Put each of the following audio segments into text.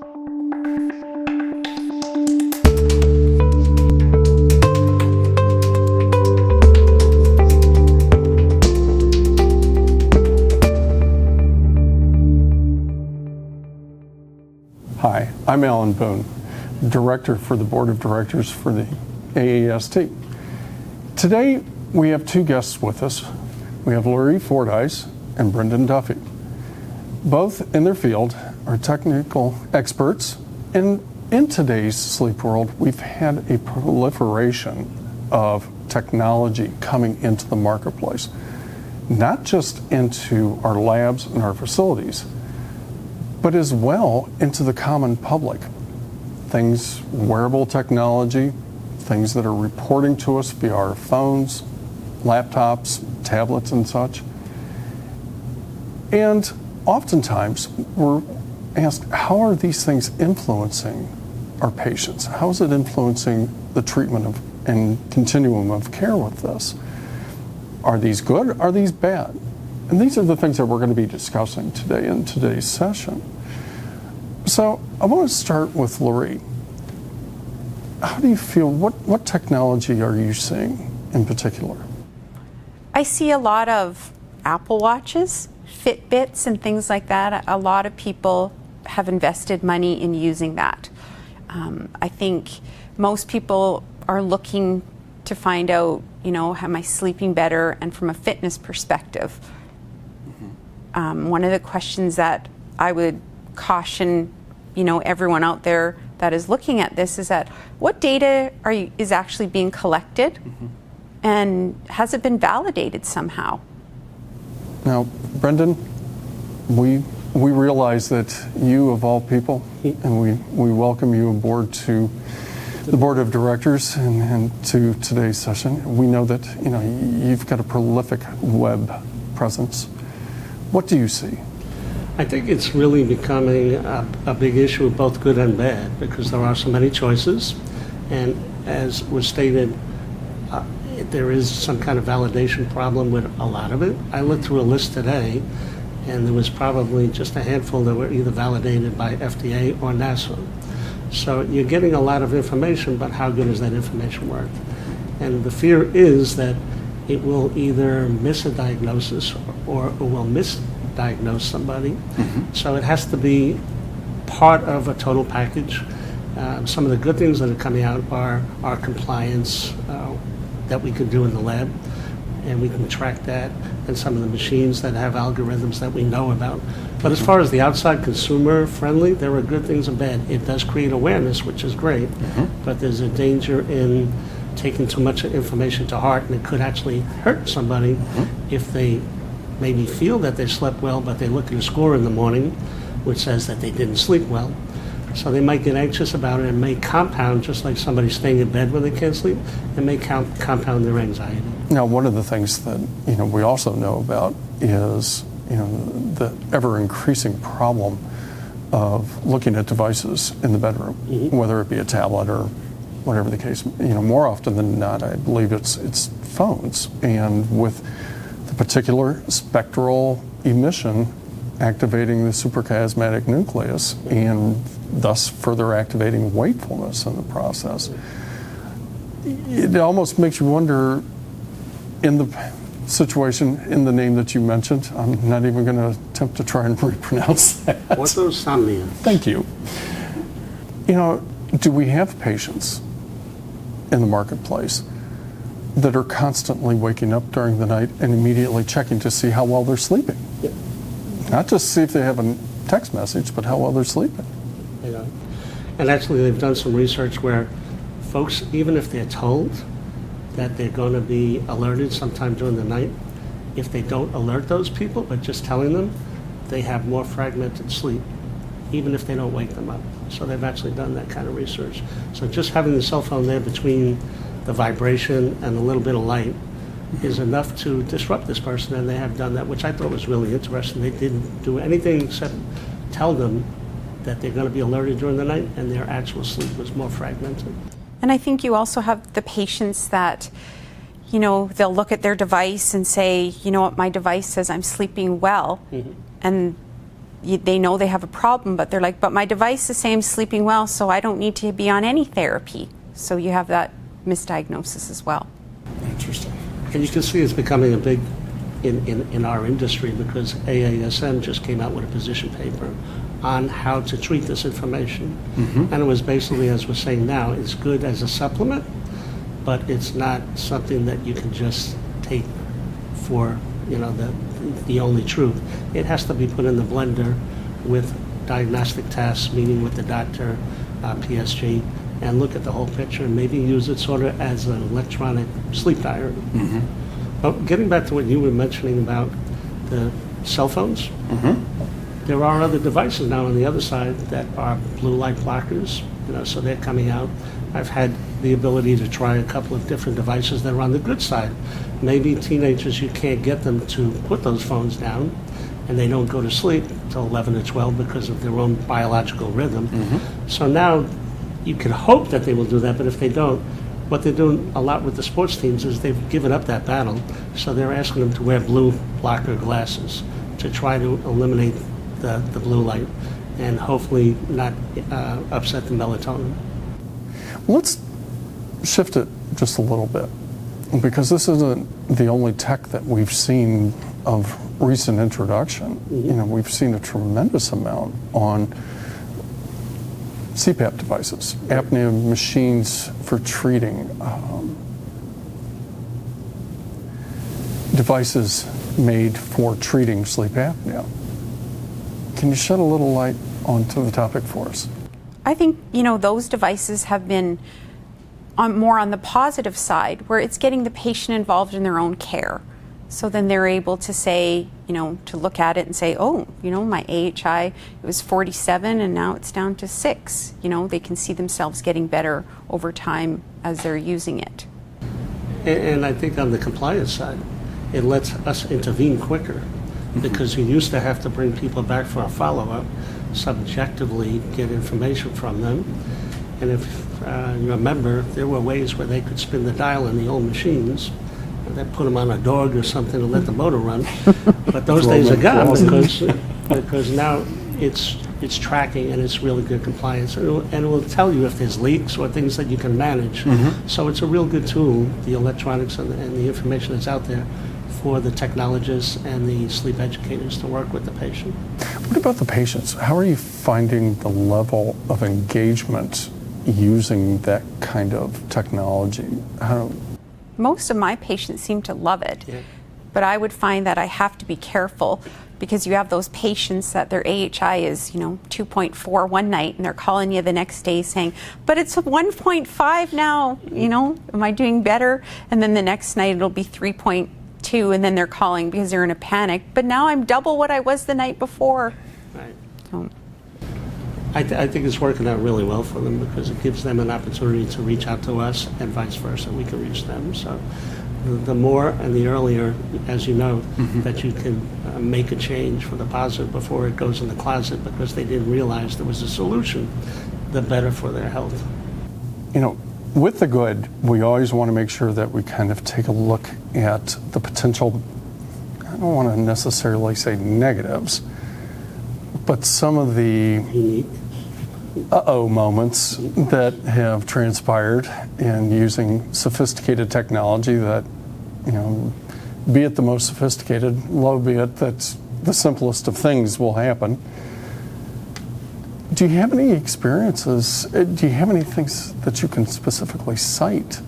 Hi, I'm Alan Boone, Director for the Board of Directors for the AAST. Today, we have two guests with us. We have Laurie Fordyce and Brendan Duffy. Both in their field are technical experts, and in today's sleep world, we've had a proliferation of technology coming into the marketplace, not just into our labs and our facilities, but as well into the common public. Things, wearable technology, things that are reporting to us via our phones, laptops, tablets, and such. And oftentimes, we're asked, how are these things influencing our patients? How is it influencing the treatment of and continuum of care with this? Are these good? Are these bad? And these are the things that we're going to be discussing today in today's session. So I want to start with Laurie. How do you feel? What technology are you seeing in particular? I see a lot of Apple Watches, Fitbits, and things like that. A lot of people have invested money in using that. I think most people are looking to find out, am I sleeping better, and from a fitness perspective. One of the questions that I would caution, everyone out there that is looking at this is that what data is actually being collected, and has it been validated somehow? Now, Brendan, we realize that you, of all people, and we welcome you aboard to the board of directors and to today's session. We know that you've got a prolific web presence. What do you see? I think it's really becoming a big issue, both good and bad, because there are so many choices. And as was stated, there is some kind of validation problem with a lot of it. I looked through a list today, and there was probably just a handful that were either validated by FDA or NASA. So you're getting a lot of information, but how good is that information worth? And the fear is that it will either miss a diagnosis or it will misdiagnose somebody. So it has to be part of a total package. Some of the good things that are coming out are our compliance that we can do in the lab, and we can track that, and some of the machines that have algorithms that we know about. But as far as the outside consumer friendly, there are good things and bad. It does create awareness, which is great, but there's a danger in taking too much information to heart, and it could actually hurt somebody if they maybe feel that they slept well, but they look at a score in the morning which says that they didn't sleep well. So they might get anxious about it and may compound, just like somebody staying in bed when they can't sleep, and may compound their anxiety. Now, one of the things that we also know about is the ever-increasing problem of looking at devices in the bedroom, whether it be a tablet or whatever the case. More often than not, I believe it's phones, and with the particular spectral emission activating the suprachiasmatic nucleus and thus further activating wakefulness in the process. It almost makes you wonder, in the situation, in the name that you mentioned, I'm not even going to attempt to try and repronounce that. Orthosomnia. Thank you. Do we have patients in the marketplace that are constantly waking up during the night and immediately checking to see how well they're sleeping? Yep. Not just see if they have a text message, but how well they're sleeping. Yeah. And actually, they've done some research where folks, even if they're told that they're going to be alerted sometime during the night, if they don't alert those people, but just telling them, they have more fragmented sleep, even if they don't wake them up. So they've actually done that kind of research. So just having the cell phone there between the vibration and a little bit of light is enough to disrupt this person, and they have done that, which I thought was really interesting. They didn't do anything except tell them that they're going to be alerted during the night, and their actual sleep was more fragmented. And I think you also have the patients that, they'll look at their device and say, my device says I'm sleeping well, and they know they have a problem, but they're like, but my device is saying I'm sleeping well, so I don't need to be on any therapy. So you have that misdiagnosis as well. Interesting. And you can see it's becoming a big in our industry, because AASM just came out with a position paper on how to treat this information. And it was basically, as we're saying now, it's good as a supplement, but it's not something that you can just take for, you know, the only truth. It has to be put in the blender with diagnostic tests, meeting with the doctor, PSG, and look at the whole picture, and maybe use it sort of as an electronic sleep diary. But getting back to what you were mentioning about the cell phones, there are other devices now on the other side that are blue light blockers, you know, so they're coming out. I've had the ability to try a couple of different devices that are on the good side. Maybe teenagers, you can't get them to put those phones down, and they don't go to sleep till 11 or 12 because of their own biological rhythm. So now you can hope that they will do that, but if they don't, what they're doing a lot with the sports teams is they've given up that battle, so they're asking them to wear blue blocker glasses to try to eliminate the blue light and hopefully not upset the melatonin. Let's shift it just a little bit, because this isn't the only tech that we've seen of recent introduction. You know, we've seen a tremendous amount on CPAP devices, apnea machines for treating, devices made for treating sleep apnea. Can you shed a little light onto the topic for us? I think, you know, those devices have been more on the positive side, where it's getting the patient involved in their own care. So then they're able to say, you know, to look at it and say, oh, you know, my AHI, it was 47 and now it's down to 6. You know, they can see themselves getting better over time as they're using it. And I think on the compliance side, it lets us intervene quicker, because we used to have to bring people back for a follow-up, subjectively get information from them. And if you remember, there were ways where they could spin the dial in the old machines, and then put them on a dog or something to let the motor run. But those days are gone, because now it's tracking, and it's really good compliance. And it will tell you if there's leaks or things that you can manage. So it's a real good tool, the electronics and the information that's out there, for the technologists and the sleep educators to work with the patient. What about the patients? How are you finding the level of engagement using that kind of technology? Most of my patients seem to love it, but I would find that I have to be careful, because you have those patients that their AHI is, you know, 2.4 one night, and they're calling you the next day saying, but it's 1.5 now, you know, am I doing better? And then the next night it'll be 3.2, and then they're calling because they're in a panic, but now I'm double what I was the night before. Right. So. I think it's working out really well for them, because it gives them an opportunity to reach out to us, and vice versa, we can reach them. So the more and the earlier, as you know, that you can make a change for the positive before it goes in the closet because they didn't realize there was a solution, the better for their health. You know, with the good, we always want to make sure that we kind of take a look at the potential, I don't want to necessarily say negatives, but some of the Unique. uh-oh moments that have transpired in using sophisticated technology that, you know, be it the most sophisticated, low be it that the simplest of things will happen. Do you have any experiences, do you have any things that you can specifically cite,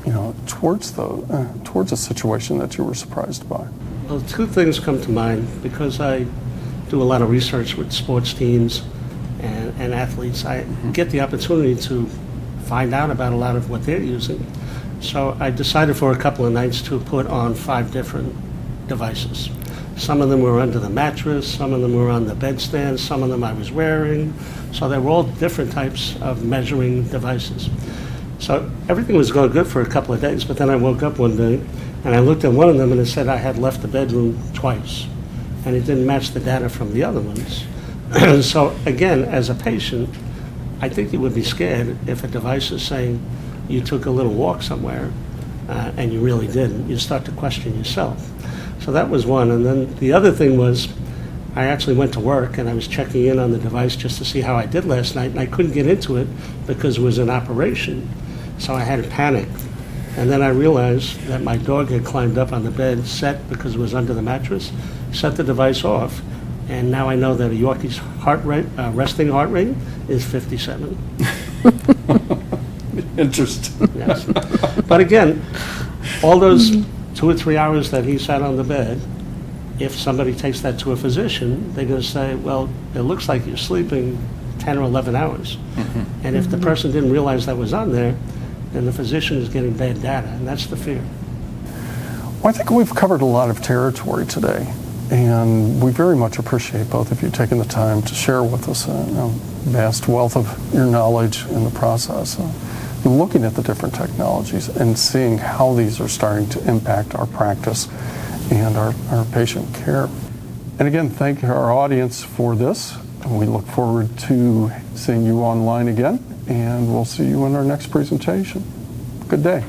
you know, towards a situation that you were surprised by? Well, two things come to mind, because I do a lot of research with sports teams and athletes. I get the opportunity to find out about a lot of what they're using. So I decided for a couple of nights to put on 5 different devices. Some of them were under the mattress, some of them were on the bedstand, some of them I was wearing. So they were all different types of measuring devices. So everything was going good for a couple of days, but then I woke up one day and I looked at one of them and it said I had left the bedroom twice, and it didn't match the data from the other ones. So again, as a patient, I think you would be scared if a device is saying you took a little walk somewhere and you really didn't. You start to question yourself. So that was one. And then the other thing was, I actually went to work and I was checking in on the device just to see how I did last night, and I couldn't get into it because it was in operation. So I had to panic. And then I realized that my dog had climbed up on the bed, set because it was under the mattress, set the device off, and now I know that a Yorkie's heart rate, resting heart rate is 57. Interesting. Yes. But again, all those 2 or 3 hours that he sat on the bed, if somebody takes that to a physician, they're going to say, well, it looks like you're sleeping 10 or 11 hours. And if the person didn't realize that was on there, then the physician is getting bad data, and that's the fear. Well, I think we've covered a lot of territory today, and we very much appreciate both of you taking the time to share with us a vast wealth of your knowledge in the process, looking at the different technologies and seeing how these are starting to impact our practice and our patient care. And again, thank our audience for this. We look forward to seeing you online again, and we'll see you in our next presentation. Good day.